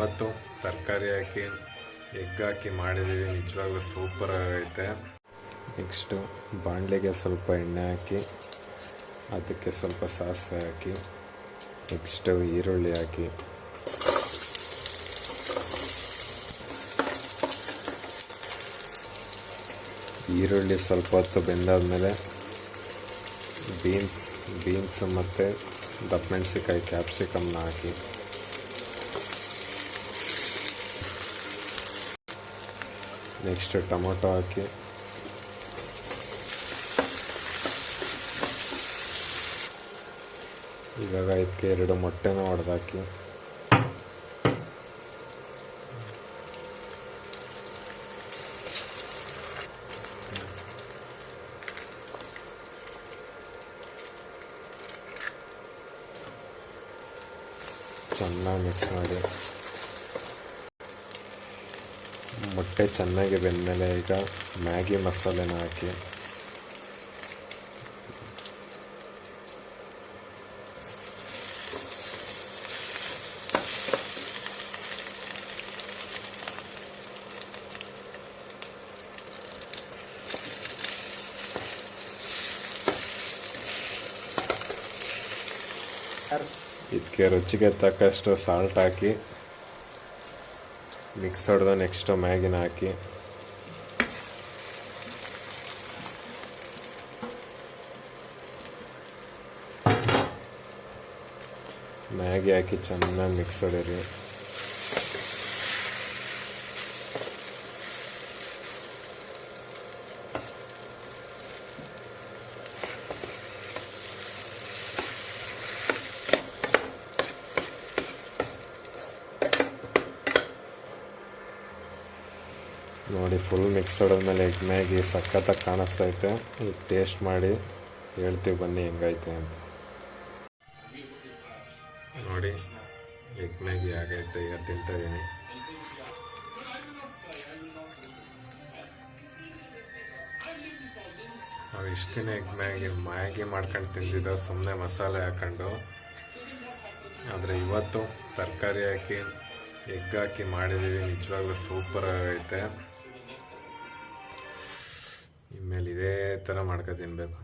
ಇವತ್ತು ತರಕಾರಿ ಹಾಕಿ ಎಗ್ ಹಾಕಿ ಮಾಡಿದ್ದೀವಿ. ನಿಜವಾಗ್ಲೂ ಸೂಪರ್ ಆಗೈತೆ. ನೆಕ್ಸ್ಟು ಬಾಣಲೆಗೆ ಸ್ವಲ್ಪ ಎಣ್ಣೆ ಹಾಕಿ ಅದಕ್ಕೆ ಸ್ವಲ್ಪ ಸಾಸಿವೆ ಹಾಕಿ ನೆಕ್ಸ್ಟು ಈರುಳ್ಳಿ ಹಾಕಿ ಈರುಳ್ಳಿ ಸ್ವಲ್ಪ ಹೊತ್ತು ಬೆಂದಾದಮೇಲೆ ಬೀನ್ಸ್ ಮತ್ತು ದಪ್ಪಮೆಣಸಿಕಾಯಿ ಕ್ಯಾಪ್ಸಿಕಮ್ನ ಹಾಕಿ ನೆಕ್ಸ್ಟ್ ಟೊಮೊಟೊ ಹಾಕಿ ಇವಾಗ ಇದಕ್ಕೆ 2 ಮೊಟ್ಟೆನ ಹೊಡೆದಾಕಿ ಚೆನ್ನಾಗಿ ಮಿಕ್ಸ್ ಮಾಡಿ. ಮೊಟ್ಟೆ ಚೆನ್ನಾಗಿ ಬೆಂದಮೇಲೆ ಈಗ ಮ್ಯಾಗಿ ಮಸಾಲೆನ ಹಾಕಿ ಇದಕ್ಕೆ ರುಚಿಗೆ ತಕ್ಕಷ್ಟು ಸಾಲ್ಟ್ ಹಾಕಿ ಮಿಕ್ಸ್ ಹೊಡೆದು ನೆಕ್ಸ್ಟು ಮ್ಯಾಗಿನ ಹಾಕಿ ಮ್ಯಾಗಿ ಹಾಕಿ ಚೆನ್ನಾಗಿ ಮಿಕ್ಸ್ ಹೊಡೀರಿ. ನೋಡಿ ಫುಲ್ ಮಿಕ್ಸ್ ಹೊಡೆದ್ಮೇಲೆ ಎಗ್ ಮ್ಯಾಗಿ ಸಖತ್ತಾಗಿ ಕಾಣಿಸ್ತೈತೆ. ಈಗ ಟೇಸ್ಟ್ ಮಾಡಿ ಹೇಳ್ತೀವಿ ಬನ್ನಿ ಹೆಂಗೈತೆ ಅಂತ. ನೋಡಿ ಎಗ್ ಮ್ಯಾಗಿ ಆಗೈತೆ, ಈಗ ತಿಂತಾಯಿದ್ದೀನಿ. ನಾವು ಇಷ್ಟು ದಿನ ಎಗ್ ಮ್ಯಾಗಿ ಮಾಡ್ಕೊಂಡು ತಿಂದಿದ್ದು ಸುಮ್ಮನೆ ಮಸಾಲೆ ಹಾಕ್ಕೊಂಡು. ಆದರೆ ಇವತ್ತು ತರಕಾರಿ ಹಾಕಿ ಎಗ್ ಹಾಕಿ ಮಾಡಿದ್ದೀವಿ. ನಿಜವಾಗ್ಲೂ ಸೂಪರ್ ಆಗೈತೆ. ಇನ್ಮೇಲೆ ಇದೇ ಥರ ಮಾಡ್ಕೊ ತಿನ್ನಬೇಕು.